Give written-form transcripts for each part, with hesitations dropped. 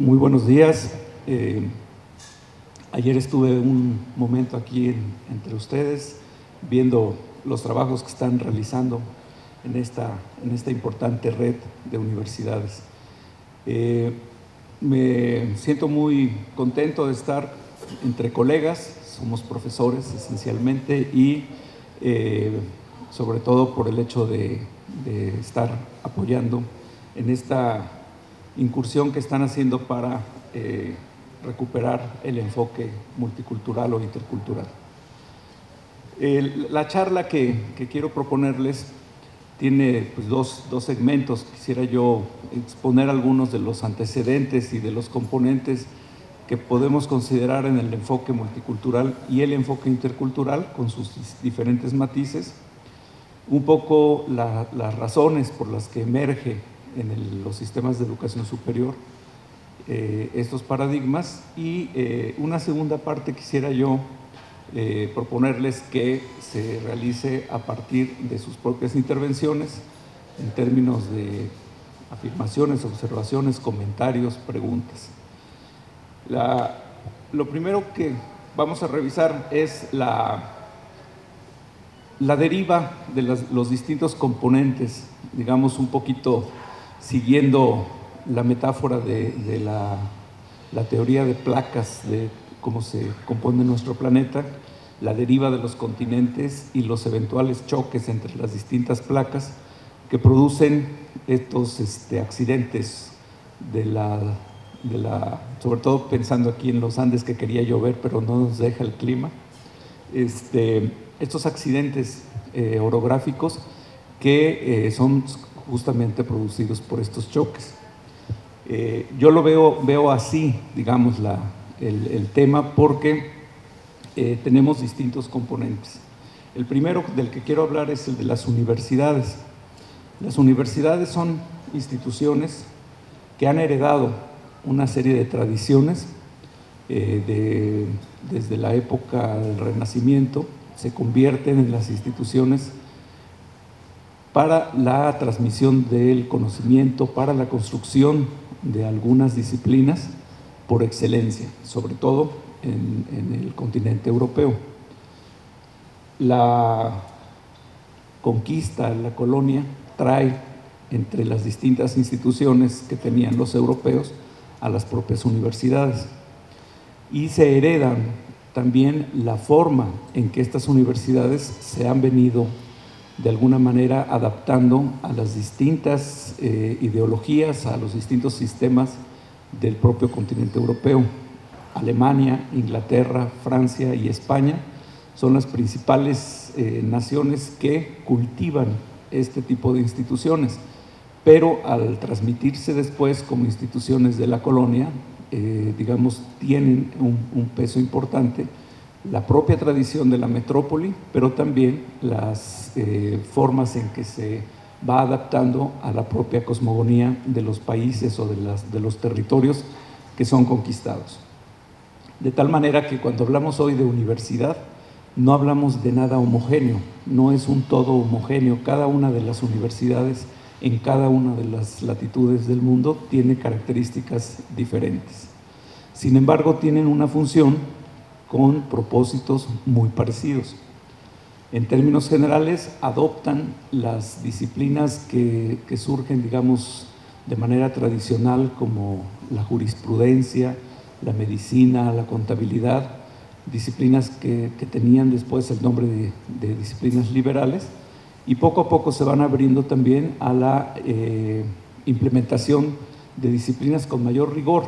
Muy buenos días. Ayer estuve un momento aquí entre ustedes viendo los trabajos que están realizando en esta importante red de universidades. Me siento muy contento de estar entre colegas, somos profesores esencialmente y sobre todo por el hecho de estar apoyando en esta incursión que están haciendo para recuperar el enfoque multicultural o intercultural. La charla que quiero proponerles tiene pues, dos segmentos. Quisiera yo exponer algunos de los antecedentes y de los componentes que podemos considerar en el enfoque multicultural y el enfoque intercultural con sus diferentes matices, un poco las razones por las que emerge en los sistemas de educación superior estos paradigmas y una segunda parte quisiera yo proponerles que se realice a partir de sus propias intervenciones en términos de afirmaciones, observaciones, comentarios, preguntas. Lo primero que vamos a revisar es la deriva de los distintos componentes, digamos un poquito siguiendo la metáfora de la teoría de placas, de cómo se compone nuestro planeta, la deriva de los continentes y los eventuales choques entre las distintas placas que producen estos accidentes sobre todo pensando aquí en los Andes, que quería llover pero no nos deja el clima, estos accidentes orográficos que son justamente producidos por estos choques. Yo lo veo así, digamos, el tema, porque tenemos distintos componentes. El primero del que quiero hablar es el de las universidades. Las universidades son instituciones que han heredado una serie de tradiciones desde la época del Renacimiento, se convierten en las instituciones para la transmisión del conocimiento, para la construcción de algunas disciplinas por excelencia, sobre todo en el continente europeo. La conquista, la colonia, trae entre las distintas instituciones que tenían los europeos a las propias universidades y se heredan también la forma en que estas universidades se han venido de alguna manera adaptando a las distintas ideologías, a los distintos sistemas del propio continente europeo. Alemania, Inglaterra, Francia y España son las principales naciones que cultivan este tipo de instituciones, pero al transmitirse después como instituciones de la colonia, digamos, tienen un peso importante la propia tradición de la metrópoli, pero también las formas en que se va adaptando a la propia cosmogonía de los países o de los territorios que son conquistados. De tal manera que cuando hablamos hoy de universidad, no hablamos de nada homogéneo, no es un todo homogéneo. Cada una de las universidades en cada una de las latitudes del mundo tiene características diferentes. Sin embargo, tienen una función con propósitos muy parecidos. En términos generales, adoptan las disciplinas que surgen, digamos, de manera tradicional, como la jurisprudencia, la medicina, la contabilidad, disciplinas que tenían después el nombre de disciplinas liberales, y poco a poco se van abriendo también a la implementación de disciplinas con mayor rigor,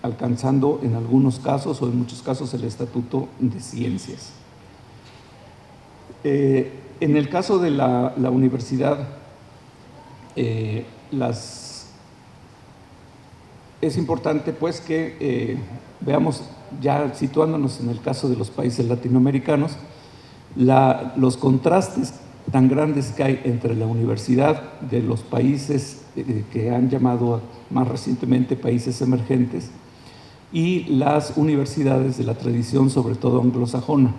alcanzando en algunos casos o en muchos casos el estatuto de ciencias. En el caso de la universidad, es importante pues que veamos, ya situándonos en el caso de los países latinoamericanos, los contrastes tan grandes que hay entre la universidad de los países que han llamado más recientemente países emergentes y las universidades de la tradición, sobre todo anglosajona.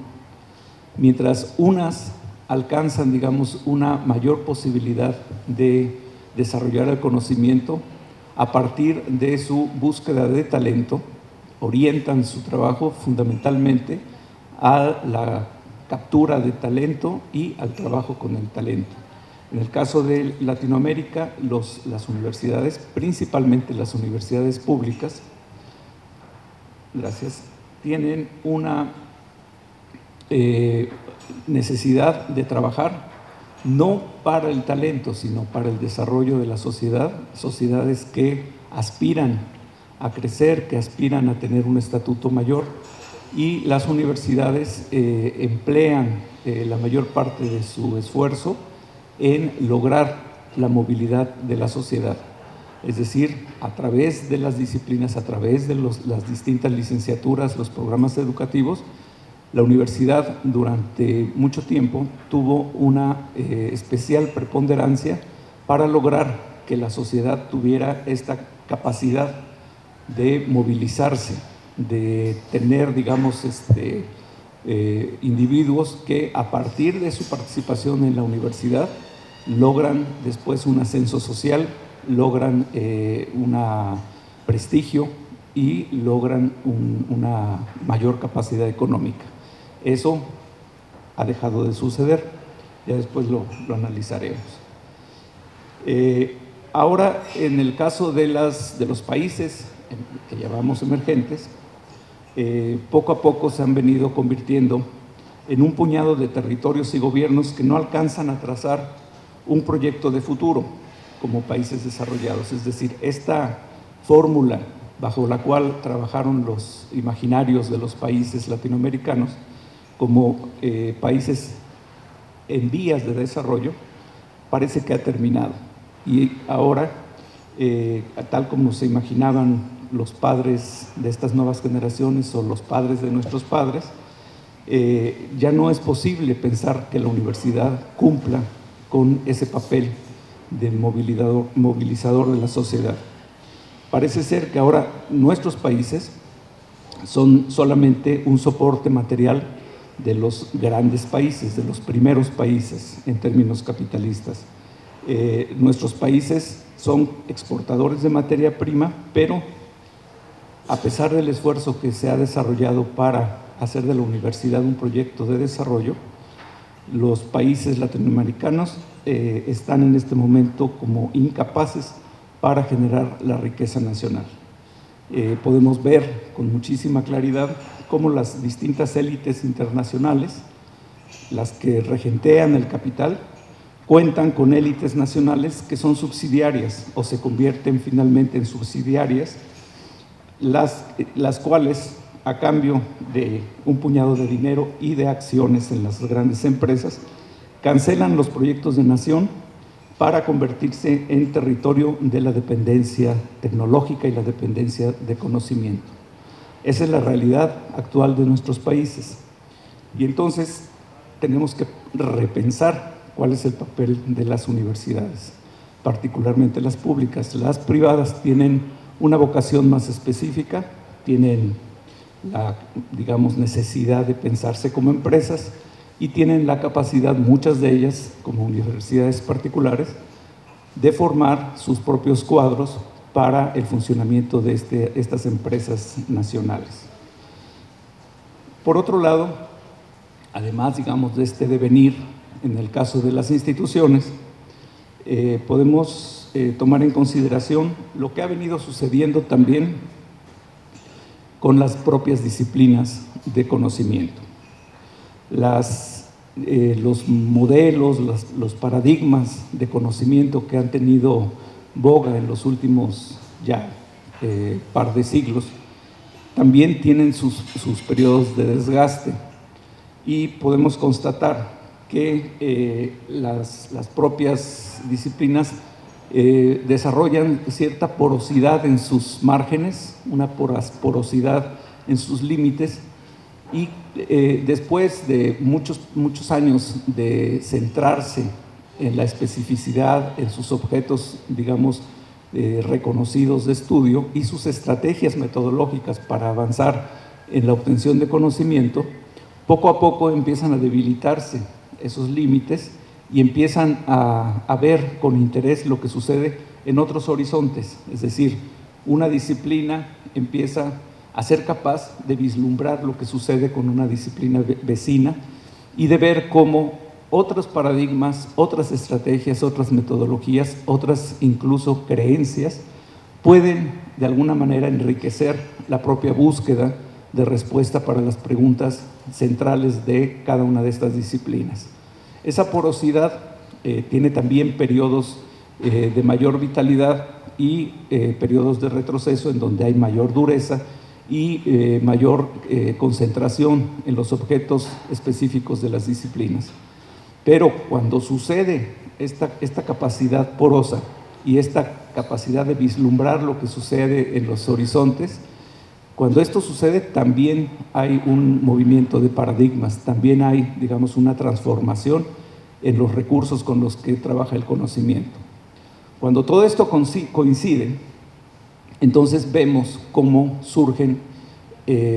Mientras unas alcanzan, digamos, una mayor posibilidad de desarrollar el conocimiento, a partir de su búsqueda de talento, orientan su trabajo fundamentalmente a la captura de talento y al trabajo con el talento. En el caso de Latinoamérica, las universidades, principalmente las universidades públicas, tienen una necesidad de trabajar no para el talento, sino para el desarrollo de la sociedad, sociedades que aspiran a crecer, que aspiran a tener un estatuto mayor, y las universidades emplean la mayor parte de su esfuerzo en lograr la movilidad de la sociedad. Es decir, a través de las disciplinas, a través de las distintas licenciaturas, los programas educativos, la universidad durante mucho tiempo tuvo una especial preponderancia para lograr que la sociedad tuviera esta capacidad de movilizarse, de tener, digamos, individuos que a partir de su participación en la universidad logran después un ascenso social, logran un prestigio y logran una mayor capacidad económica. Eso ha dejado de suceder, ya después lo analizaremos. Ahora, en el caso de los países que llamamos emergentes, poco a poco se han venido convirtiendo en un puñado de territorios y gobiernos que no alcanzan a trazar un proyecto de futuro como países desarrollados. Es decir, esta fórmula bajo la cual trabajaron los imaginarios de los países latinoamericanos como países en vías de desarrollo, parece que ha terminado. Y ahora, tal como se imaginaban los padres de estas nuevas generaciones o los padres de nuestros padres, ya no es posible pensar que la universidad cumpla con ese papel de movilizador de la sociedad. Parece ser que ahora nuestros países son solamente un soporte material de los grandes países, de los primeros países en términos capitalistas. Nuestros países son exportadores de materia prima, pero a pesar del esfuerzo que se ha desarrollado para hacer de la universidad un proyecto de desarrollo, los países latinoamericanos están en este momento como incapaces para generar la riqueza nacional. Podemos ver con muchísima claridad cómo las distintas élites internacionales, las que regentean el capital, cuentan con élites nacionales que son subsidiarias o se convierten finalmente en subsidiarias, las cuales, a cambio de un puñado de dinero y de acciones en las grandes empresas, cancelan los proyectos de nación para convertirse en territorio de la dependencia tecnológica y la dependencia de conocimiento. Esa es la realidad actual de nuestros países. Y entonces tenemos que repensar cuál es el papel de las universidades, particularmente las públicas. Las privadas tienen una vocación más específica, tienen la, digamos, necesidad de pensarse como empresas y tienen la capacidad, muchas de ellas, como universidades particulares, de formar sus propios cuadros para el funcionamiento de estas empresas nacionales. Por otro lado, además, digamos, de este devenir, en el caso de las instituciones, podemos tomar en consideración lo que ha venido sucediendo también con las propias disciplinas de conocimiento. Los modelos, los paradigmas de conocimiento que han tenido boga en los últimos par de siglos, también tienen sus periodos de desgaste y podemos constatar que las propias disciplinas desarrollan cierta porosidad en sus márgenes, una porosidad en sus límites, y después de muchos años de centrarse en la especificidad, en sus objetos, digamos, reconocidos de estudio y sus estrategias metodológicas para avanzar en la obtención de conocimiento, poco a poco empiezan a debilitarse esos límites y empiezan a ver con interés lo que sucede en otros horizontes, es decir, una disciplina empieza a ser capaz de vislumbrar lo que sucede con una disciplina vecina y de ver cómo otros paradigmas, otras estrategias, otras metodologías, otras incluso creencias pueden de alguna manera enriquecer la propia búsqueda de respuesta para las preguntas centrales de cada una de estas disciplinas. Esa porosidad tiene también periodos de mayor vitalidad y periodos de retroceso en donde hay mayor dureza y mayor concentración en los objetos específicos de las disciplinas. Pero cuando sucede esta capacidad porosa y esta capacidad de vislumbrar lo que sucede en los horizontes, cuando esto sucede también hay un movimiento de paradigmas, también hay, digamos, una transformación en los recursos con los que trabaja el conocimiento. Cuando todo esto coincide, entonces vemos cómo surgen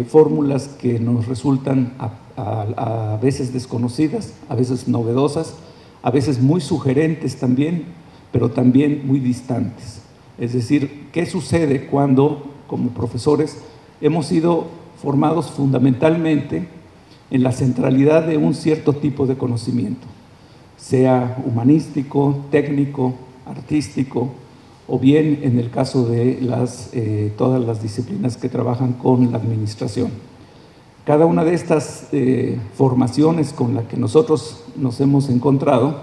fórmulas que nos resultan a veces desconocidas, a veces novedosas, a veces muy sugerentes también, pero también muy distantes. Es decir, ¿qué sucede cuando, como profesores, hemos sido formados fundamentalmente en la centralidad de un cierto tipo de conocimiento, sea humanístico, técnico, artístico, o bien en el caso de todas las disciplinas que trabajan con la administración? Cada una de estas formaciones con las que nosotros nos hemos encontrado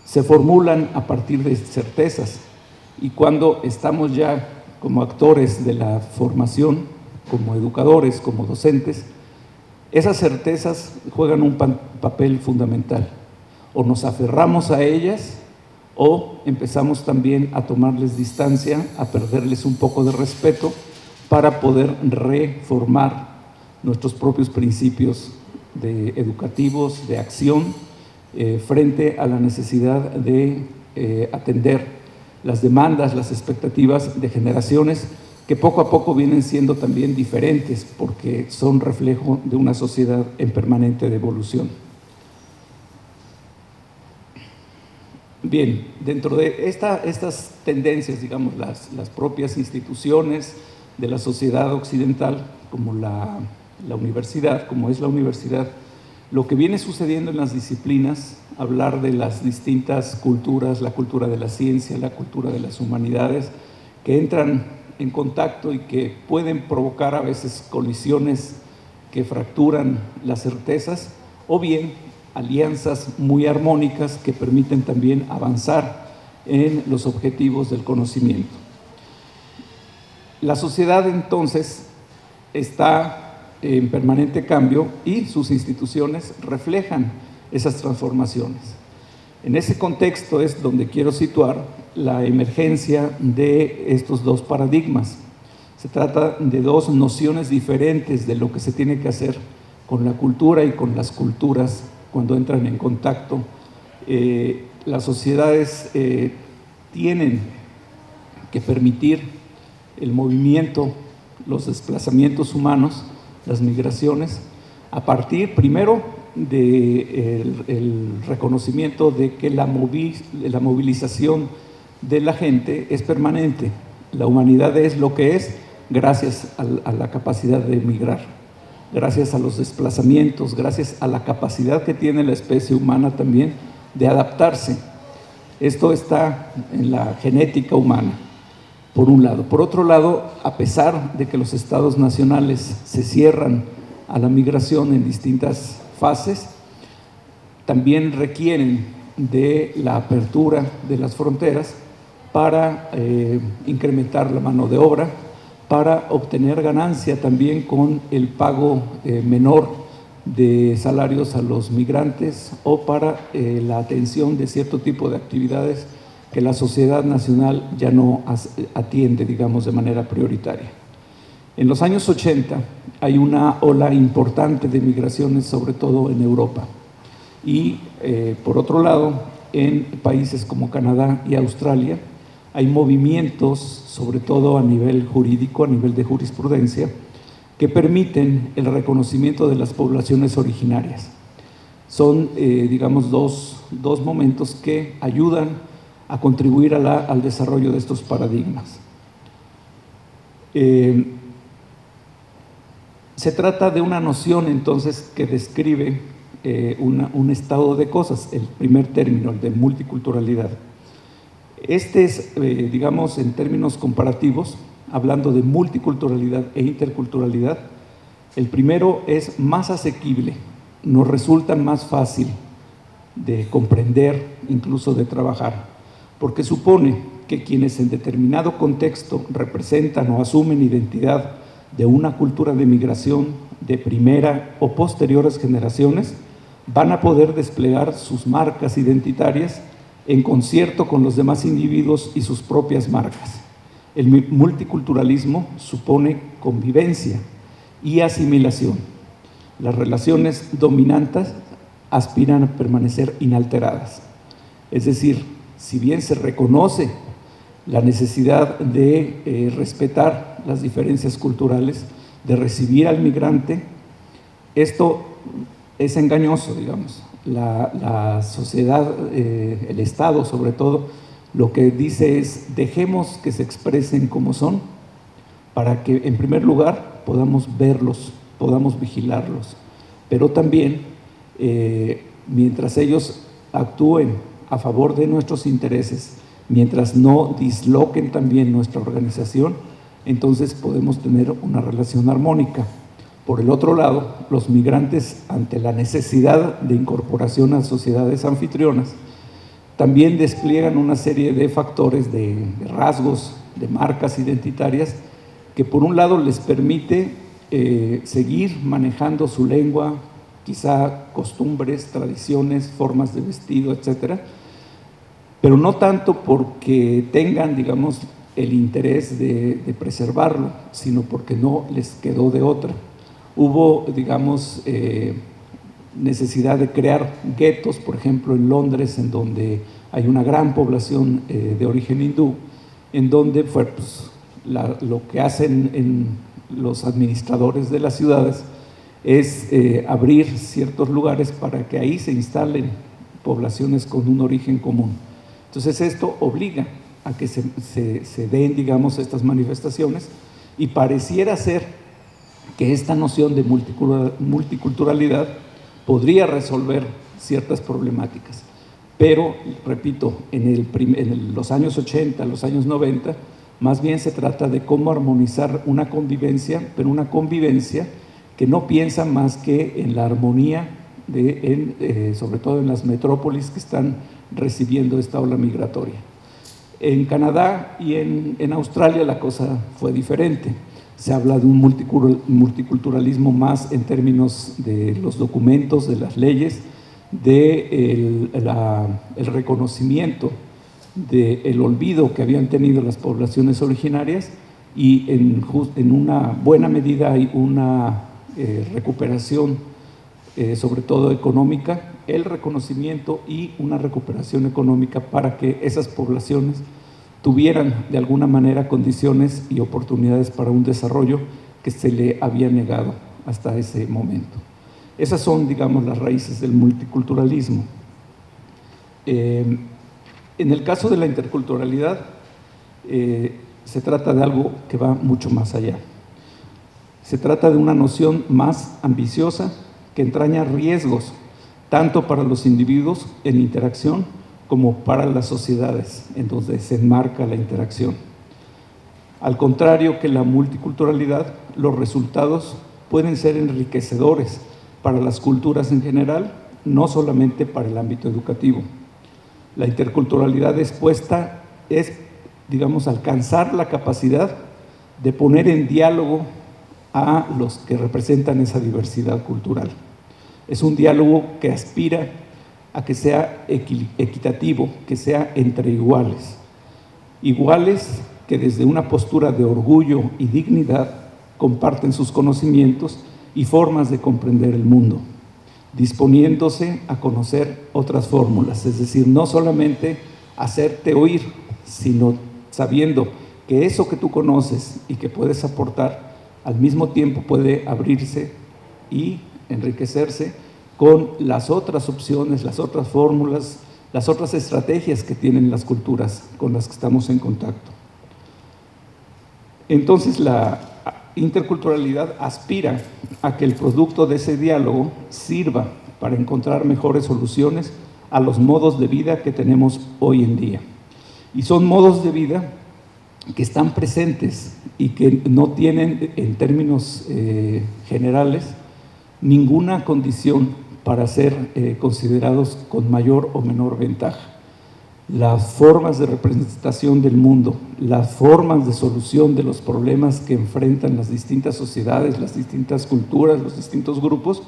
se formulan a partir de certezas, y cuando estamos ya como actores de la formación, como educadores, como docentes, esas certezas juegan un papel fundamental. O nos aferramos a ellas o empezamos también a tomarles distancia, a perderles un poco de respeto para poder reformar nuestros propios principios educativos, de acción, frente a la necesidad de atender las demandas, las expectativas de generaciones que poco a poco vienen siendo también diferentes porque son reflejo de una sociedad en permanente evolución. Bien, dentro de estas tendencias, digamos, las propias instituciones de la sociedad occidental, como la universidad, como es la universidad, lo que viene sucediendo en las disciplinas, hablar de las distintas culturas, la cultura de la ciencia, la cultura de las humanidades, que entran en contacto y que pueden provocar a veces colisiones que fracturan las certezas, o bien alianzas muy armónicas que permiten también avanzar en los objetivos del conocimiento. La sociedad entonces está en permanente cambio y sus instituciones reflejan esas transformaciones. En ese contexto es donde quiero situar la emergencia de estos dos paradigmas. Se trata de dos nociones diferentes de lo que se tiene que hacer con la cultura y con las culturas cuando entran en contacto. Las sociedades tienen que permitir el movimiento, los desplazamientos humanos, las migraciones, a partir primero del reconocimiento de que la movilización de la gente es permanente. La humanidad es lo que es gracias a la capacidad de migrar, gracias a los desplazamientos, gracias a la capacidad que tiene la especie humana también de adaptarse. Esto está en la genética humana, por un lado. Por otro lado, a pesar de que los estados nacionales se cierran a la migración en distintas fases, también requieren de la apertura de las fronteras para incrementar la mano de obra, para obtener ganancia también con el pago menor de salarios a los migrantes o para la atención de cierto tipo de actividades que la sociedad nacional ya no atiende, digamos, de manera prioritaria. En los años 80 hay una ola importante de migraciones, sobre todo en Europa. Y por otro lado, en países como Canadá y Australia, hay movimientos, sobre todo a nivel jurídico, a nivel de jurisprudencia, que permiten el reconocimiento de las poblaciones originarias. Son, digamos, dos momentos que ayudan a contribuir al desarrollo de estos paradigmas. Se trata de una noción entonces que describe un estado de cosas, el primer término, el de multiculturalidad. Este es, digamos, en términos comparativos, hablando de multiculturalidad e interculturalidad, el primero es más asequible, nos resulta más fácil de comprender, incluso de trabajar, porque supone que quienes en determinado contexto representan o asumen identidad de una cultura de migración de primera o posteriores generaciones, van a poder desplegar sus marcas identitarias en concierto con los demás individuos y sus propias marcas. El multiculturalismo supone convivencia y asimilación. Las relaciones dominantes aspiran a permanecer inalteradas. Es decir, si bien se reconoce la necesidad de respetar las diferencias culturales, de recibir al migrante, esto es engañoso, digamos. La sociedad, el Estado sobre todo, lo que dice es dejemos que se expresen como son para que en primer lugar podamos verlos, podamos vigilarlos, pero también mientras ellos actúen a favor de nuestros intereses, mientras no disloquen también nuestra organización, entonces podemos tener una relación armónica. Por el otro lado, los migrantes, ante la necesidad de incorporación a sociedades anfitrionas, también despliegan una serie de factores, de rasgos, de marcas identitarias, que por un lado les permite seguir manejando su lengua, quizá costumbres, tradiciones, formas de vestido, etcétera, pero no tanto porque tengan, digamos, el interés de preservarlo, sino porque no les quedó de otra. Hubo, digamos, necesidad de crear guetos, por ejemplo, en Londres, en donde hay una gran población de origen hindú, en donde fue pues, lo que hacen en los administradores de las ciudades es abrir ciertos lugares para que ahí se instalen poblaciones con un origen común. Entonces esto obliga a que se den, digamos, estas manifestaciones, y pareciera ser que esta noción de multiculturalidad podría resolver ciertas problemáticas. Pero, repito, en los años 80, los años 90, más bien se trata de cómo armonizar una convivencia, pero una convivencia que no piensa más que en la armonía, sobre todo en las metrópolis que están recibiendo esta ola migratoria. En Canadá y en Australia la cosa fue diferente. Se habla de un multiculturalismo más en términos de los documentos, de las leyes, del reconocimiento del olvido que habían tenido las poblaciones originarias, y en una buena medida hay una recuperación, sobre todo económica, el reconocimiento y una recuperación económica para que esas poblaciones tuvieran de alguna manera condiciones y oportunidades para un desarrollo que se le había negado hasta ese momento. Esas son, digamos, las raíces del multiculturalismo. En el caso de la interculturalidad, se trata de algo que va mucho más allá. Se trata de una noción más ambiciosa que entraña riesgos, tanto para los individuos en interacción como para las sociedades en donde se enmarca la interacción. Al contrario que la multiculturalidad, los resultados pueden ser enriquecedores para las culturas en general, no solamente para el ámbito educativo. La interculturalidad expuesta es, digamos, alcanzar la capacidad de poner en diálogo a los que representan esa diversidad cultural. Es un diálogo que aspira a que sea equitativo, que sea entre iguales. Iguales que desde una postura de orgullo y dignidad comparten sus conocimientos y formas de comprender el mundo, disponiéndose a conocer otras fórmulas, es decir, no solamente hacerte oír, sino sabiendo que eso que tú conoces y que puedes aportar, al mismo tiempo puede abrirse y enriquecerse con las otras opciones, las otras fórmulas, las otras estrategias que tienen las culturas con las que estamos en contacto. Entonces, la interculturalidad aspira a que el producto de ese diálogo sirva para encontrar mejores soluciones a los modos de vida que tenemos hoy en día. Y son modos de vida que están presentes y que no tienen, en términos generales, ninguna condición para ser considerados con mayor o menor ventaja. Las formas de representación del mundo, las formas de solución de los problemas que enfrentan las distintas sociedades, las distintas culturas, los distintos grupos,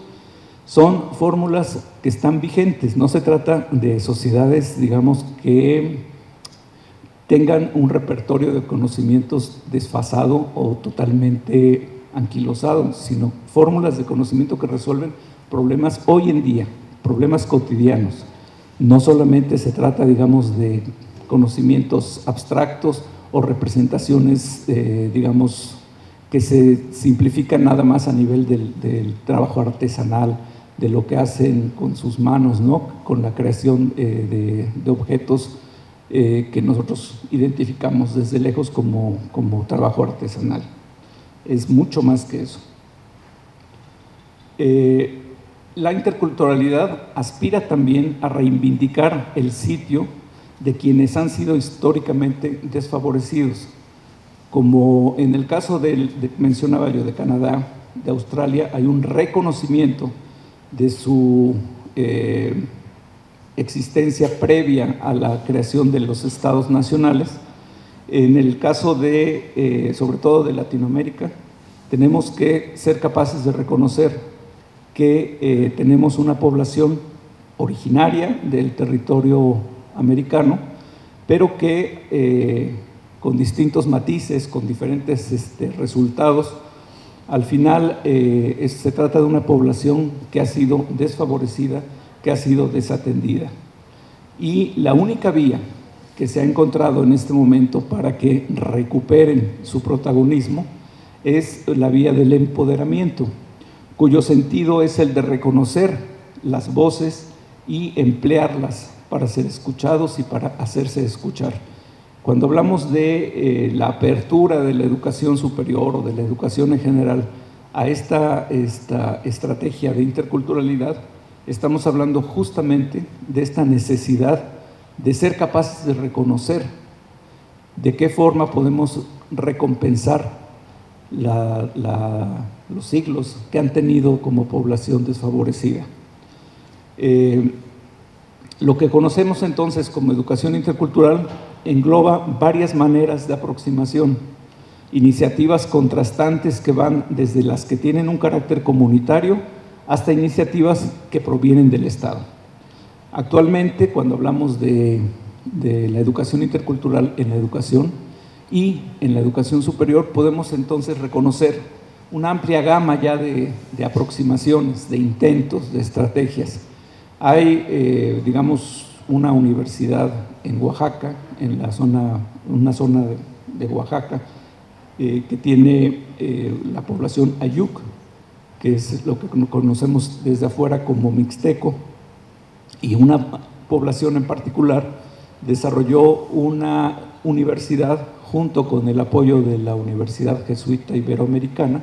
son fórmulas que están vigentes. No se trata de sociedades, digamos, que tengan un repertorio de conocimientos desfasado o totalmente anquilosado, sino fórmulas de conocimiento que resuelven problemas hoy en día, problemas cotidianos. No solamente se trata, digamos, de conocimientos abstractos o representaciones, digamos, que se simplifican nada más a nivel del trabajo artesanal, de lo que hacen con sus manos, ¿no? Con la creación de objetos que nosotros identificamos desde lejos como trabajo artesanal. Es mucho más que eso. La interculturalidad aspira también a reivindicar el sitio de quienes han sido históricamente desfavorecidos, como en el caso mencionaba yo, de Canadá, de Australia, hay un reconocimiento de su existencia previa a la creación de los estados nacionales. En el caso sobre todo de Latinoamérica, tenemos que ser capaces de reconocer que tenemos una población originaria del territorio americano, pero que con distintos matices, con diferentes resultados, al final se trata de una población que ha sido desfavorecida, que ha sido desatendida. Y la única vía que se ha encontrado en este momento para que recuperen su protagonismo es la vía del empoderamiento, cuyo sentido es el de reconocer las voces y emplearlas para ser escuchados y para hacerse escuchar. Cuando hablamos de la apertura de la educación superior o de la educación en general a esta estrategia de interculturalidad, estamos hablando justamente de esta necesidad de ser capaces de reconocer de qué forma podemos recompensar los siglos que han tenido como población desfavorecida. Lo que conocemos entonces como educación intercultural engloba varias maneras de aproximación, iniciativas contrastantes que van desde las que tienen un carácter comunitario hasta iniciativas que provienen del Estado. Actualmente, cuando hablamos de la educación intercultural en la educación y en la educación superior, podemos entonces reconocer una amplia gama ya de aproximaciones, de intentos, de estrategias. Hay, digamos, una universidad en Oaxaca, en una zona de Oaxaca, que tiene la población Ayuk, que es lo que conocemos desde afuera como mixteco, y una población en particular desarrolló una universidad junto con el apoyo de la Universidad Jesuita Iberoamericana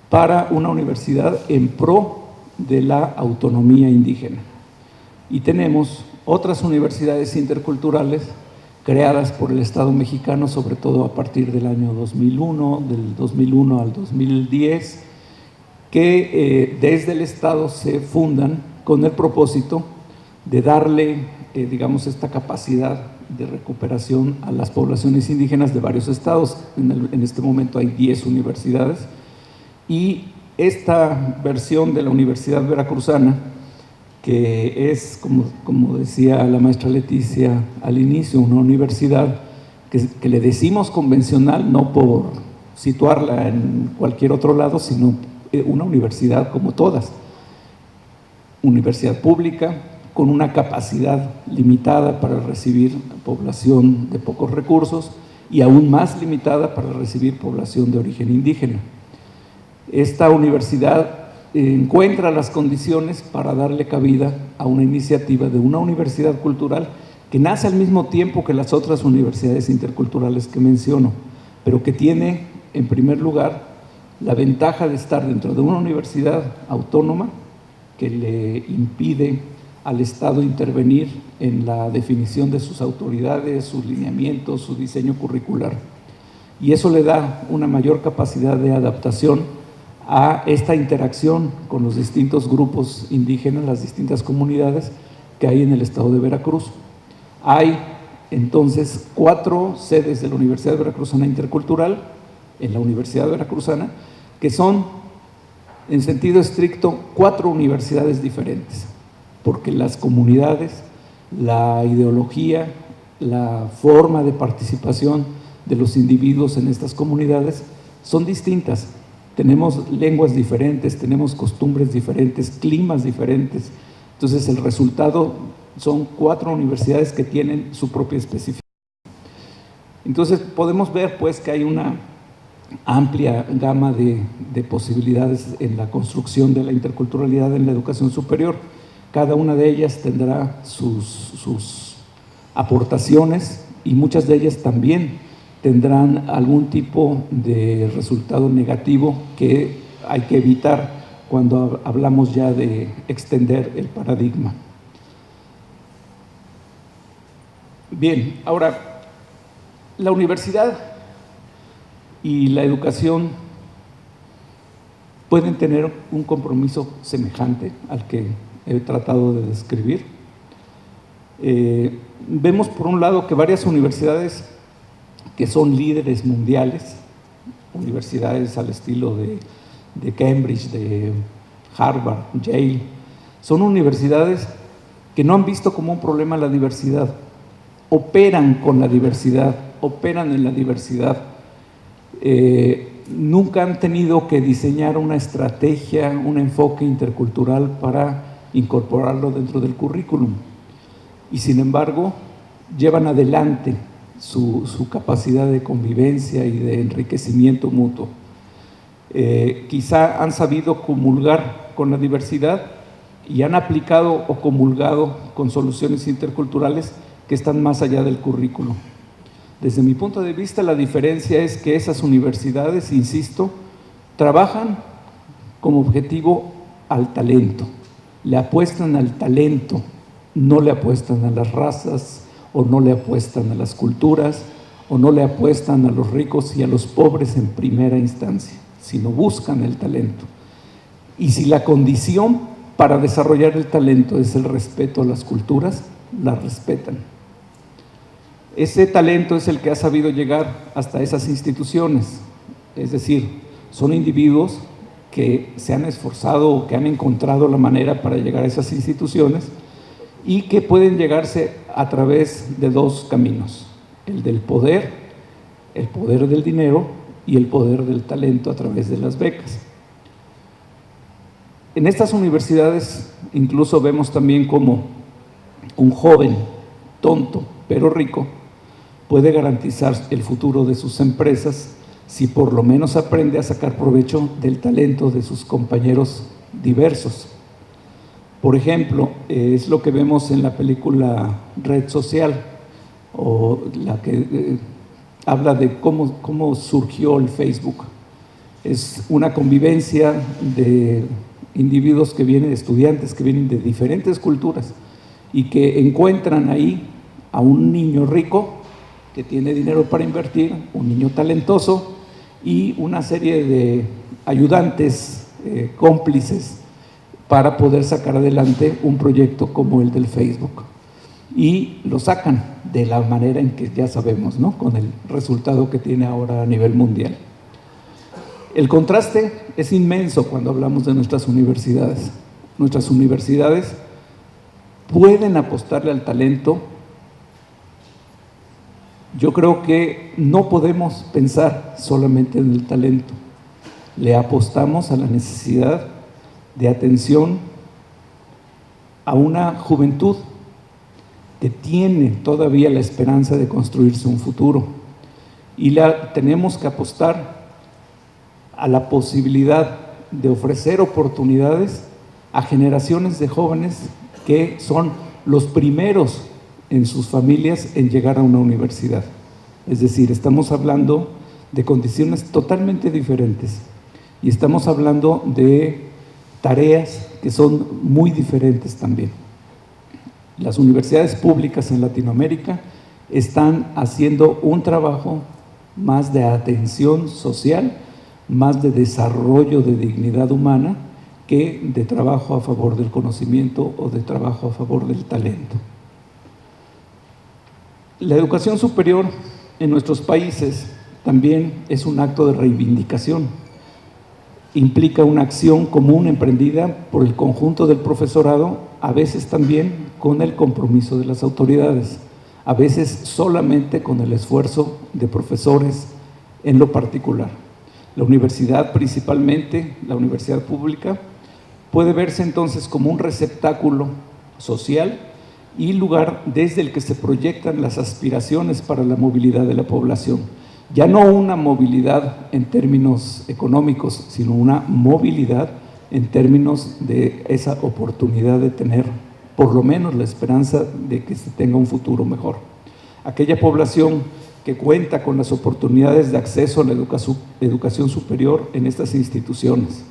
para una universidad en pro de la autonomía indígena. Y tenemos otras universidades interculturales creadas por el Estado mexicano, sobre todo a partir del año 2001, del 2001 al 2010, que desde el Estado se fundan con el propósito de darle, digamos, esta capacidad de recuperación a las poblaciones indígenas de varios estados. En este momento hay 10 universidades y esta versión de la Universidad Veracruzana, que es, como decía la maestra Leticia al inicio, una universidad que le decimos convencional, no por situarla en cualquier otro lado, sino una universidad como todas, universidad pública, con una capacidad limitada para recibir población de pocos recursos y aún más limitada para recibir población de origen indígena. Esta universidad encuentra las condiciones para darle cabida a una iniciativa de una universidad cultural que nace al mismo tiempo que las otras universidades interculturales que menciono, pero que tiene, en primer lugar, la ventaja de estar dentro de una universidad autónoma que le impide al Estado intervenir en la definición de sus autoridades, sus lineamientos, su diseño curricular. Y eso le da una mayor capacidad de adaptación a esta interacción con los distintos grupos indígenas, las distintas comunidades que hay en el estado de Veracruz. Hay entonces 4 sedes de la Universidad Veracruzana Intercultural, en la Universidad Veracruzana, que son, en sentido estricto, 4 universidades diferentes, porque las comunidades, la ideología, la forma de participación de los individuos en estas comunidades son distintas. Tenemos lenguas diferentes, tenemos costumbres diferentes, climas diferentes. Entonces, el resultado son 4 universidades que tienen su propia especificidad. Entonces, podemos ver pues que hay una amplia gama de posibilidades en la construcción de la interculturalidad en la educación superior. Cada una de ellas tendrá sus aportaciones y muchas de ellas también tendrán algún tipo de resultado negativo que hay que evitar cuando hablamos ya de extender el paradigma. Bien, ahora, la universidad y la educación pueden tener un compromiso semejante al que he tratado de describir. Vemos por un lado que varias universidades que son líderes mundiales, universidades al estilo de Cambridge, de Harvard, Yale, son universidades que no han visto como un problema la diversidad, operan con la diversidad, operan en la diversidad, nunca han tenido que diseñar una estrategia, un enfoque intercultural para incorporarlo dentro del currículum, y sin embargo llevan adelante su capacidad de convivencia y de enriquecimiento mutuo. Quizá han sabido comulgar con la diversidad y han aplicado o comulgado con soluciones interculturales que están más allá del currículo. Desde mi punto de vista, la diferencia es que esas universidades, insisto, trabajan como objetivo al talento, le apuestan al talento, no le apuestan a las razas, o no le apuestan a las culturas, o no le apuestan a los ricos y a los pobres en primera instancia, sino buscan el talento. Y si la condición para desarrollar el talento es el respeto a las culturas, la respetan. Ese talento es el que ha sabido llegar hasta esas instituciones, es decir, son individuos que se han esforzado o que han encontrado la manera para llegar a esas instituciones y que pueden llegarse a través de 2 caminos, el del poder, el poder del dinero y el poder del talento a través de las becas. En estas universidades incluso vemos también cómo un joven tonto pero rico puede garantizar el futuro de sus empresas si por lo menos aprende a sacar provecho del talento de sus compañeros diversos. Por ejemplo, es lo que vemos en la película Red Social, o la que habla de cómo surgió el Facebook. Es una convivencia de individuos que vienen, estudiantes que vienen de diferentes culturas y que encuentran ahí a un niño rico que tiene dinero para invertir, un niño talentoso y una serie de ayudantes, cómplices, para poder sacar adelante un proyecto como el del Facebook. Y lo sacan de la manera en que ya sabemos, ¿no? Con el resultado que tiene ahora a nivel mundial. El contraste es inmenso cuando hablamos de nuestras universidades. Nuestras universidades pueden apostarle al talento. Yo creo que no podemos pensar solamente en el talento. Le apostamos a la necesidad de atención a una juventud que tiene todavía la esperanza de construirse un futuro, y tenemos que apostar a la posibilidad de ofrecer oportunidades a generaciones de jóvenes que son los primeros en sus familias en llegar a una universidad. Es decir, estamos hablando de condiciones totalmente diferentes y estamos hablando de tareas que son muy diferentes también. Las universidades públicas en Latinoamérica están haciendo un trabajo más de atención social, más de desarrollo de dignidad humana, que de trabajo a favor del conocimiento o de trabajo a favor del talento. La educación superior en nuestros países también es un acto de reivindicación. Implica una acción común emprendida por el conjunto del profesorado, a veces también con el compromiso de las autoridades, a veces solamente con el esfuerzo de profesores en lo particular. La universidad, principalmente la universidad pública, puede verse entonces como un receptáculo social y lugar desde el que se proyectan las aspiraciones para la movilidad de la población. Ya no una movilidad en términos económicos, sino una movilidad en términos de esa oportunidad de tener por lo menos la esperanza de que se tenga un futuro mejor. Aquella población que cuenta con las oportunidades de acceso a la educación superior en estas instituciones.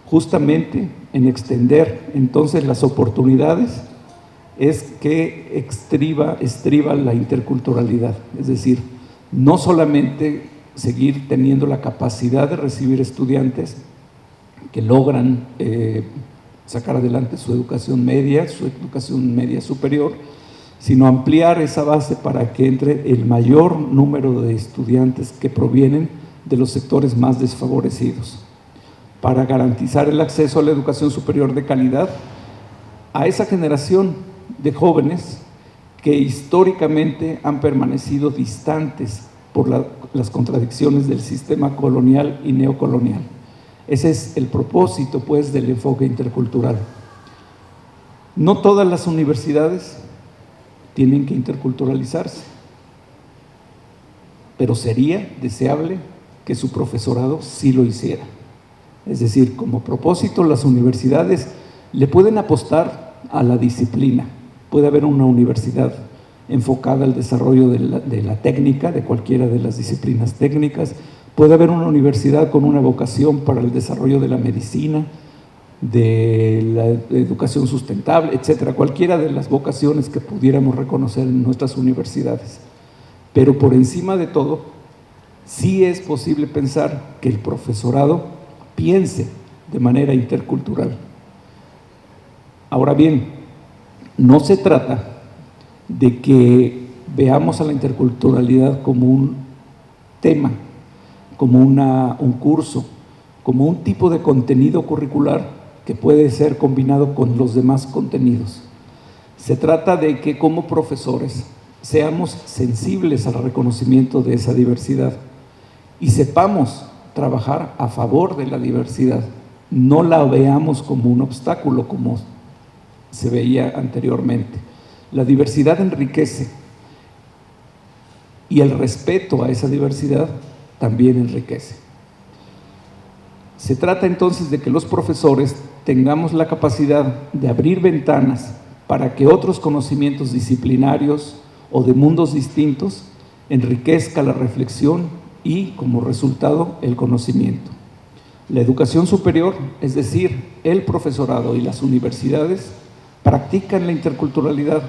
Justamente en extender entonces las oportunidades es que estriba la interculturalidad, es decir, no solamente seguir teniendo la capacidad de recibir estudiantes que logran sacar adelante su educación media superior, sino ampliar esa base para que entre el mayor número de estudiantes que provienen de los sectores más desfavorecidos, para garantizar el acceso a la educación superior de calidad a esa generación de jóvenes que históricamente han permanecido distantes por las contradicciones del sistema colonial y neocolonial. Ese es el propósito, pues, del enfoque intercultural. No todas las universidades tienen que interculturalizarse, pero sería deseable que su profesorado sí lo hiciera. Es decir, como propósito, las universidades le pueden apostar a la disciplina. Puede haber una universidad enfocada al desarrollo de la técnica, de cualquiera de las disciplinas técnicas. Puede haber una universidad con una vocación para el desarrollo de la medicina, de la educación sustentable, etcétera, cualquiera de las vocaciones que pudiéramos reconocer en nuestras universidades. Pero por encima de todo, sí es posible pensar que el profesorado piense de manera intercultural. Ahora bien, no se trata de que veamos a la interculturalidad como un tema, como un curso, como un tipo de contenido curricular que puede ser combinado con los demás contenidos. Se trata de que como profesores seamos sensibles al reconocimiento de esa diversidad y sepamos trabajar a favor de la diversidad. No la veamos como un obstáculo como se veía anteriormente. La diversidad enriquece y el respeto a esa diversidad también enriquece. Se trata entonces de que los profesores tengamos la capacidad de abrir ventanas para que otros conocimientos disciplinarios o de mundos distintos enriquezca la reflexión y, como resultado, el conocimiento. La educación superior, es decir, el profesorado y las universidades, practican la interculturalidad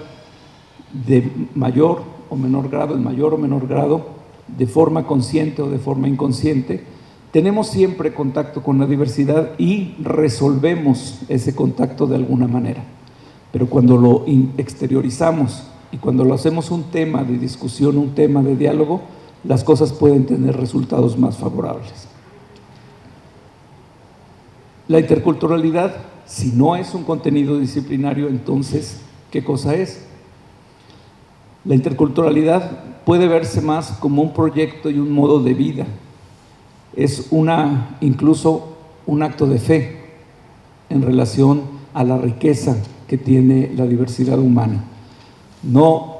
de mayor o menor grado, en mayor o menor grado, de forma consciente o de forma inconsciente. Tenemos siempre contacto con la diversidad y resolvemos ese contacto de alguna manera. Pero cuando lo exteriorizamos y cuando lo hacemos un tema de discusión, un tema de diálogo, las cosas pueden tener resultados más favorables. La interculturalidad, si no es un contenido disciplinario, entonces, ¿qué cosa es? La interculturalidad puede verse más como un proyecto y un modo de vida. Es incluso un acto de fe en relación a la riqueza que tiene la diversidad humana. No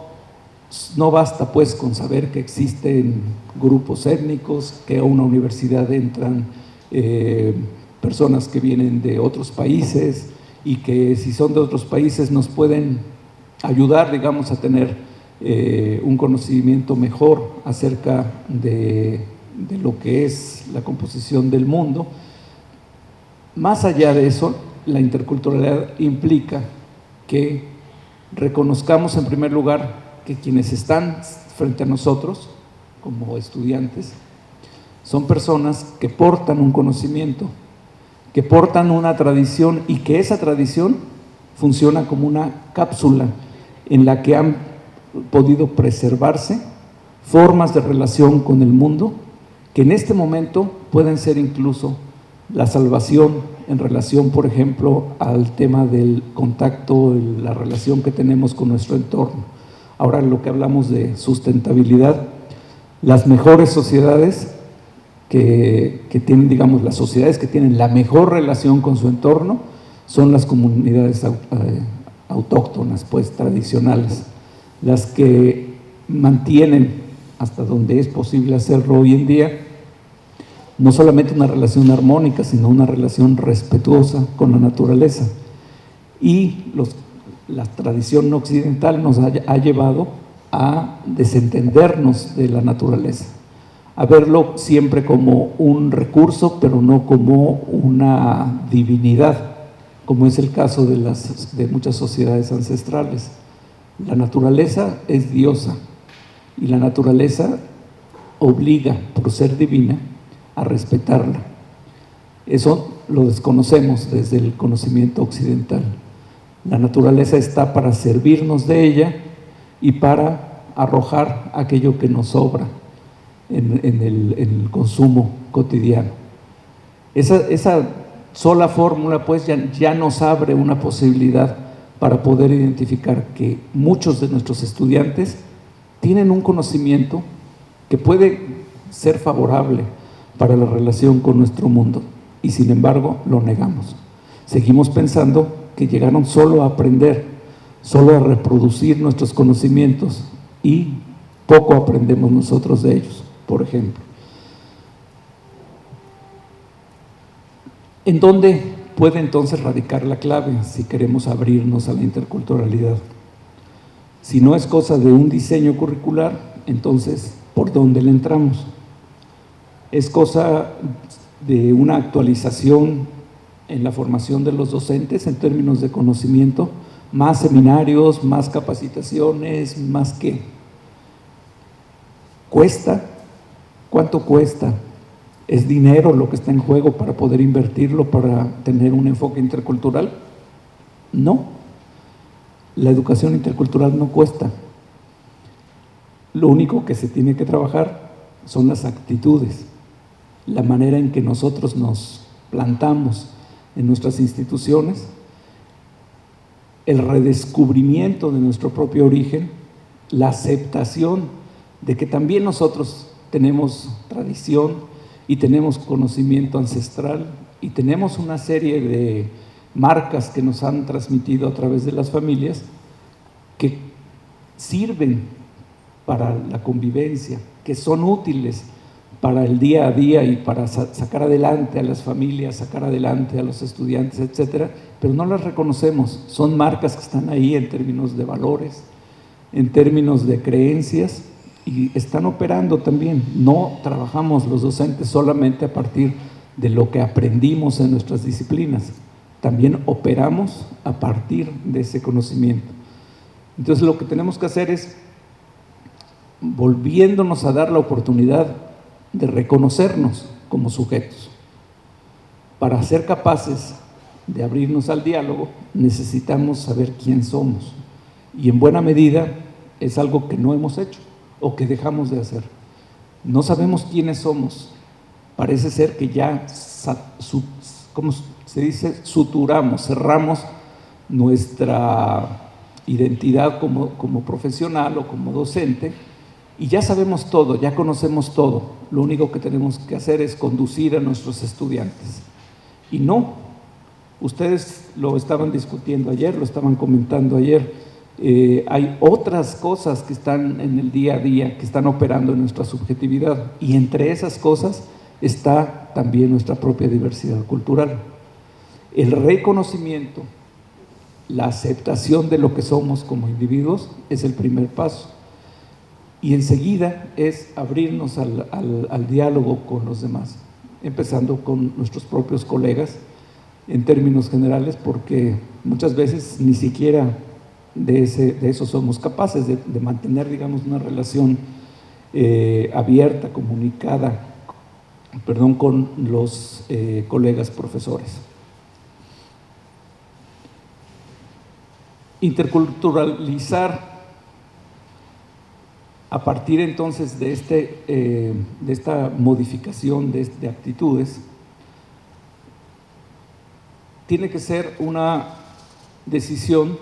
basta pues con saber que existen grupos étnicos, que a una universidad entran personas que vienen de otros países y que si son de otros países nos pueden ayudar, digamos, a tener un conocimiento mejor acerca de lo que es la composición del mundo. Más allá de eso, la interculturalidad implica que reconozcamos en primer lugar que quienes están frente a nosotros, como estudiantes, son personas que portan un conocimiento, que portan una tradición y que esa tradición funciona como una cápsula en la que han podido preservarse formas de relación con el mundo que en este momento pueden ser incluso la salvación en relación, por ejemplo, al tema del contacto, la relación que tenemos con nuestro entorno. Ahora, lo que hablamos de sustentabilidad, las mejores sociedades que tienen, digamos, las sociedades que tienen la mejor relación con su entorno son las comunidades autóctonas, pues tradicionales, las que mantienen, hasta donde es posible hacerlo hoy en día, no solamente una relación armónica, sino una relación respetuosa con la naturaleza. Y la tradición occidental nos ha llevado a desentendernos de la naturaleza, a verlo siempre como un recurso, pero no como una divinidad, como es el caso de muchas sociedades ancestrales. La naturaleza es diosa y la naturaleza obliga, por ser divina, a respetarla. Eso lo desconocemos desde el conocimiento occidental. La naturaleza está para servirnos de ella y para arrojar aquello que nos sobra en el consumo cotidiano. Esa sola fórmula pues ya nos abre una posibilidad para poder identificar que muchos de nuestros estudiantes tienen un conocimiento que puede ser favorable para la relación con nuestro mundo y sin embargo lo negamos. Seguimos pensando que llegaron solo a aprender, solo a reproducir nuestros conocimientos y poco aprendemos nosotros de ellos, por ejemplo. ¿En dónde puede entonces radicar la clave si queremos abrirnos a la interculturalidad? Si no es cosa de un diseño curricular, entonces, ¿por dónde le entramos? Es cosa de una actualización en la formación de los docentes en términos de conocimiento, más seminarios, más capacitaciones, más qué. ¿Cuesta? ¿Cuánto cuesta? ¿Es dinero lo que está en juego para poder invertirlo, para tener un enfoque intercultural? No. La educación intercultural no cuesta. Lo único que se tiene que trabajar son las actitudes, la manera en que nosotros nos plantamos en nuestras instituciones, el redescubrimiento de nuestro propio origen, la aceptación de que también nosotros tenemos tradición y tenemos conocimiento ancestral y tenemos una serie de marcas que nos han transmitido a través de las familias que sirven para la convivencia, que son útiles para el día a día y para sacar adelante a las familias, sacar adelante a los estudiantes, etcétera, pero no las reconocemos. Son marcas que están ahí en términos de valores, en términos de creencias y están operando también. No trabajamos los docentes solamente a partir de lo que aprendimos en nuestras disciplinas, también operamos a partir de ese conocimiento. Entonces lo que tenemos que hacer es, volviéndonos a dar la oportunidad de reconocernos como sujetos. Para ser capaces de abrirnos al diálogo, necesitamos saber quién somos. Y en buena medida es algo que no hemos hecho o que dejamos de hacer. No sabemos quiénes somos. Parece ser que ya, ¿cómo se dice? Suturamos, cerramos nuestra identidad como profesional o como docente y ya sabemos todo, ya conocemos todo. Lo único que tenemos que hacer es conducir a nuestros estudiantes. Y no, ustedes lo estaban discutiendo ayer, lo estaban comentando ayer, hay otras cosas que están en el día a día, que están operando en nuestra subjetividad y entre esas cosas está también nuestra propia diversidad cultural. El reconocimiento, la aceptación de lo que somos como individuos es el primer paso. Y enseguida es abrirnos al diálogo con los demás, empezando con nuestros propios colegas en términos generales, porque muchas veces ni siquiera de eso somos capaces, de mantener, digamos, una relación abierta, comunicada, con los colegas profesores. Interculturalizar a partir entonces de esta modificación de actitudes, tiene que ser una decisión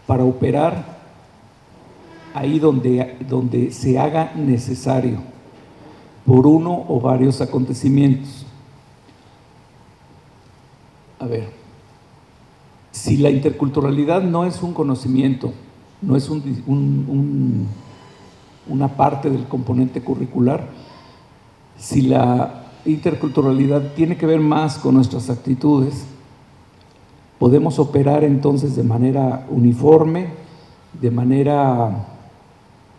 para operar ahí donde se haga necesario por uno o varios acontecimientos. A ver, si la interculturalidad no es un conocimiento, no es una parte del componente curricular, si la interculturalidad tiene que ver más con nuestras actitudes, podemos operar entonces de manera uniforme, de manera,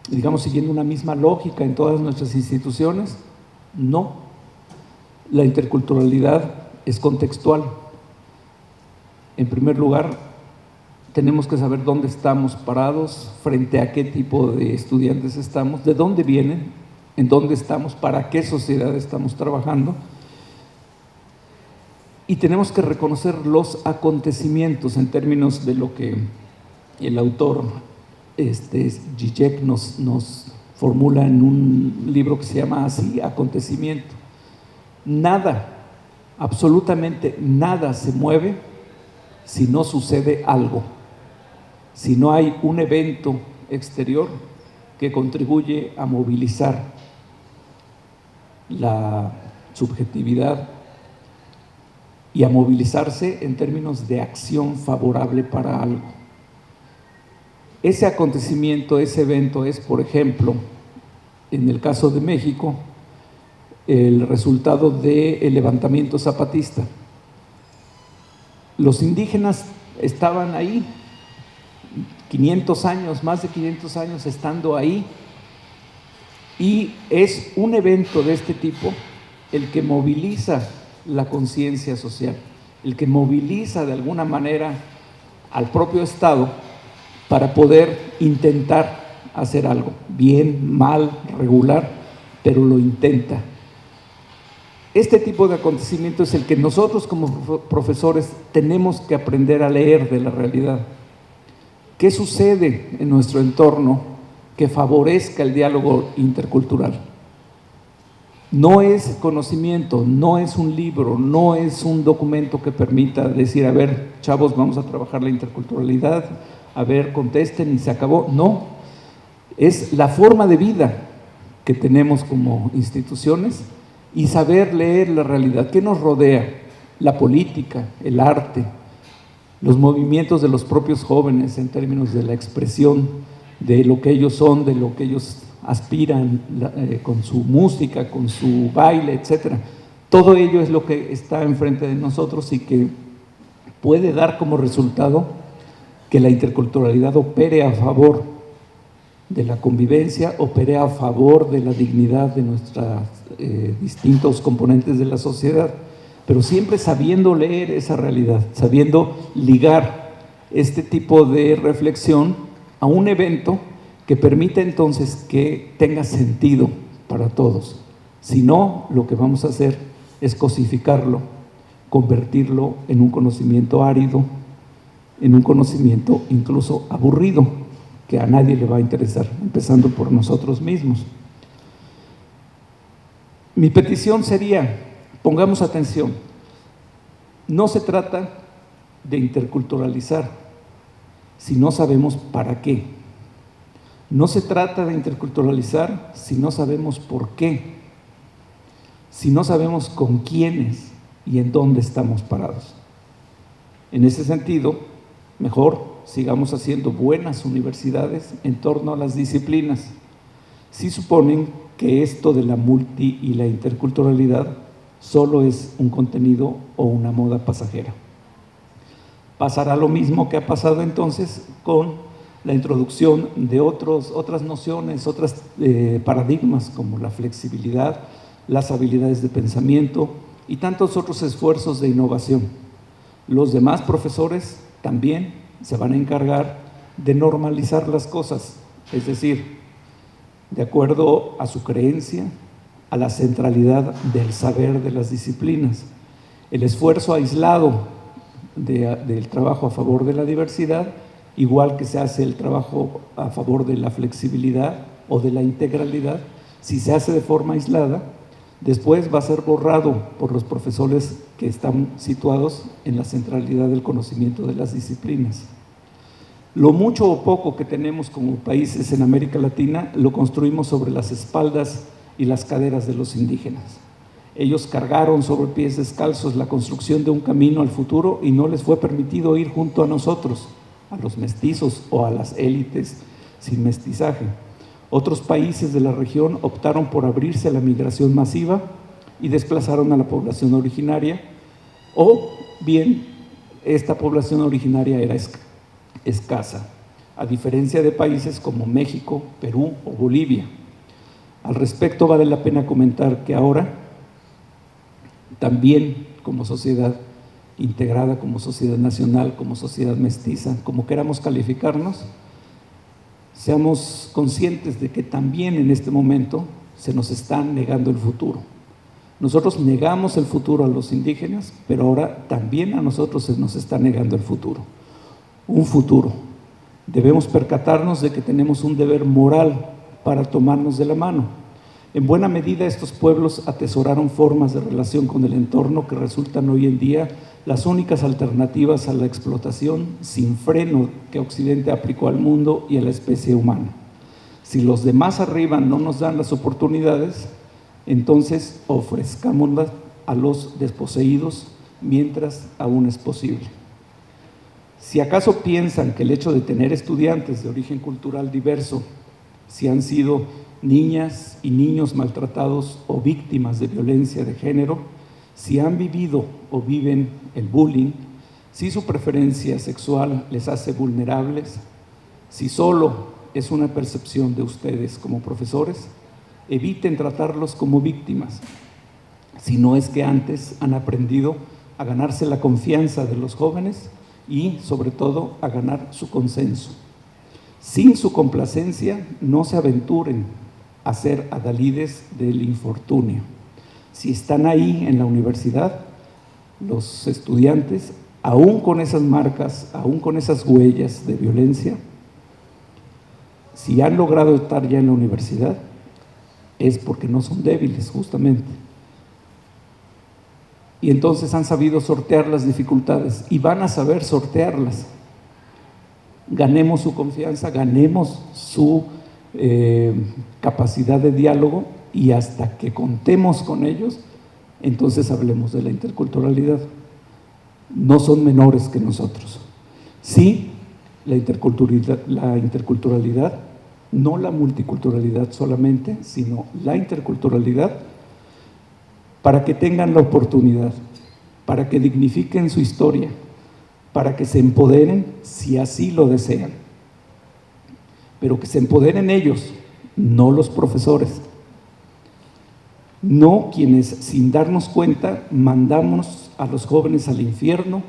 digamos, siguiendo una misma lógica en todas nuestras instituciones. No, la interculturalidad es contextual. En primer lugar, tenemos que saber dónde estamos parados, frente a qué tipo de estudiantes estamos, de dónde vienen, en dónde estamos, para qué sociedad estamos trabajando. Y tenemos que reconocer los acontecimientos en términos de lo que el autor Zizek nos formula en un libro que se llama así, Acontecimiento. Nada, absolutamente nada se mueve si no sucede algo, si no hay un evento exterior que contribuye a movilizar la subjetividad y a movilizarse en términos de acción favorable para algo. Ese acontecimiento, ese evento es, por ejemplo, en el caso de México, el resultado del levantamiento zapatista. Los indígenas estaban ahí, 500 años, más de 500 años estando ahí, y es un evento de este tipo el que moviliza la conciencia social, el que moviliza de alguna manera al propio Estado para poder intentar hacer algo, bien, mal, regular, pero lo intenta. Este tipo de acontecimiento es el que nosotros como profesores tenemos que aprender a leer de la realidad. ¿Qué sucede en nuestro entorno que favorezca el diálogo intercultural? No es conocimiento, no es un libro, no es un documento que permita decir, a ver, chavos, vamos a trabajar la interculturalidad, a ver, contesten y se acabó. No, es la forma de vida que tenemos como instituciones y saber leer la realidad que nos rodea, la política, el arte, los movimientos de los propios jóvenes en términos de la expresión de lo que ellos son, de lo que ellos aspiran con su música, con su baile, etcétera. Todo ello es lo que está enfrente de nosotros y que puede dar como resultado que la interculturalidad opere a favor de la convivencia, opere a favor de la dignidad de nuestros distintos componentes de la sociedad, pero siempre sabiendo leer esa realidad, sabiendo ligar este tipo de reflexión a un evento que permita entonces que tenga sentido para todos. Si no, lo que vamos a hacer es cosificarlo, convertirlo en un conocimiento árido, en un conocimiento incluso aburrido, que a nadie le va a interesar, empezando por nosotros mismos. Mi petición sería, pongamos atención, no se trata de interculturalizar si no sabemos para qué. No se trata de interculturalizar si no sabemos por qué, si no sabemos con quiénes y en dónde estamos parados. En ese sentido, mejor sigamos haciendo buenas universidades en torno a las disciplinas. Si suponen que esto de la multi y la interculturalidad solo es un contenido o una moda pasajera. Pasará lo mismo que ha pasado entonces con la introducción de otras nociones, otros paradigmas como la flexibilidad, las habilidades de pensamiento y tantos otros esfuerzos de innovación. Los demás profesores también se van a encargar de normalizar las cosas, es decir, de acuerdo a su creencia, a la centralidad del saber de las disciplinas. El esfuerzo aislado del trabajo a favor de la diversidad, igual que se hace el trabajo a favor de la flexibilidad o de la integralidad, si se hace de forma aislada, después va a ser borrado por los profesores que están situados en la centralidad del conocimiento de las disciplinas. Lo mucho o poco que tenemos como países en América Latina lo construimos sobre las espaldas y las caderas de los indígenas. Ellos cargaron sobre pies descalzos la construcción de un camino al futuro y no les fue permitido ir junto a nosotros, a los mestizos o a las élites sin mestizaje. Otros países de la región optaron por abrirse a la migración masiva y desplazaron a la población originaria, o bien esta población originaria era escasa, a diferencia de países como México, Perú o Bolivia. Al respecto, vale la pena comentar que ahora también como sociedad integrada, como sociedad nacional, como sociedad mestiza, como queramos calificarnos, seamos conscientes de que también en este momento se nos está negando el futuro. Nosotros negamos el futuro a los indígenas, pero ahora también a nosotros se nos está negando el futuro. Un futuro. Debemos percatarnos de que tenemos un deber moral para tomarnos de la mano. En buena medida estos pueblos atesoraron formas de relación con el entorno que resultan hoy en día las únicas alternativas a la explotación sin freno que Occidente aplicó al mundo y a la especie humana. Si los de más arriba no nos dan las oportunidades, entonces ofrezcámoslas a los desposeídos mientras aún es posible. Si acaso piensan que el hecho de tener estudiantes de origen cultural diverso, si han sido niñas y niños maltratados o víctimas de violencia de género, si han vivido o viven el bullying, si su preferencia sexual les hace vulnerables, si solo es una percepción de ustedes como profesores, eviten tratarlos como víctimas, si no es que antes han aprendido a ganarse la confianza de los jóvenes y, sobre todo, a ganar su consenso. Sin su complacencia, no se aventuren a ser adalides del infortunio. Si están ahí en la universidad, los estudiantes, aún con esas marcas, aún con esas huellas de violencia, si han logrado estar ya en la universidad, es porque no son débiles, justamente. Y entonces han sabido sortear las dificultades y van a saber sortearlas. Ganemos su confianza, ganemos su capacidad de diálogo, y hasta que contemos con ellos, entonces hablemos de la interculturalidad. No son menores que nosotros. Sí, la interculturalidad, no la multiculturalidad solamente, sino la interculturalidad, para que tengan la oportunidad, para que dignifiquen su historia, para que se empoderen si así lo desean. Pero que se empoderen ellos, no los profesores. No quienes, sin darnos cuenta, mandamos a los jóvenes al infierno,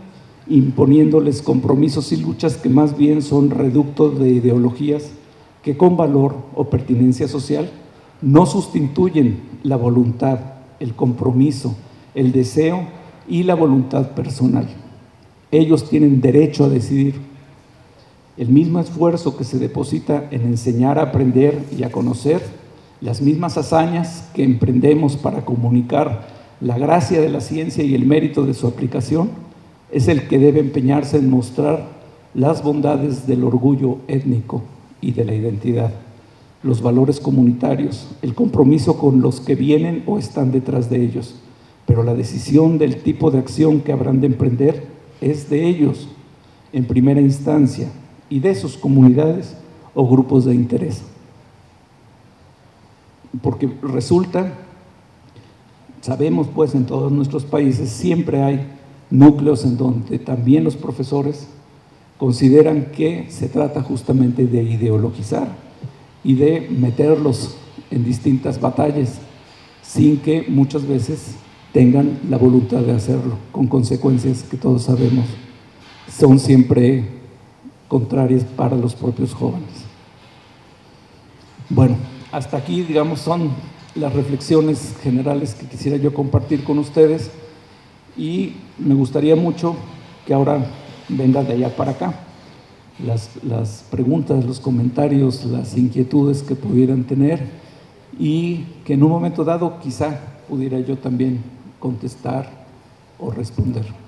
imponiéndoles compromisos y luchas que más bien son reductos de ideologías que con valor o pertinencia social no sustituyen la voluntad, el compromiso, el deseo y la voluntad personal. Ellos tienen derecho a decidir. El mismo esfuerzo que se deposita en enseñar a aprender y a conocer, las mismas hazañas que emprendemos para comunicar la gracia de la ciencia y el mérito de su aplicación, es el que debe empeñarse en mostrar las bondades del orgullo étnico y de la identidad, los valores comunitarios, el compromiso con los que vienen o están detrás de ellos, pero la decisión del tipo de acción que habrán de emprender es de ellos, en primera instancia, y de sus comunidades o grupos de interés. porque resulta, sabemos pues en todos nuestros países siempre hay núcleos en donde también los profesores consideran que se trata justamente de ideologizar y de meterlos en distintas batallas sin que muchas veces tengan la voluntad de hacerlo, con consecuencias que todos sabemos son siempre contrarias para los propios jóvenes. Bueno, hasta aquí, digamos, son las reflexiones generales que quisiera yo compartir con ustedes y me gustaría mucho que ahora venga de allá para acá las preguntas, los comentarios, las inquietudes que pudieran tener y que en un momento dado quizá pudiera yo también contestar o responder.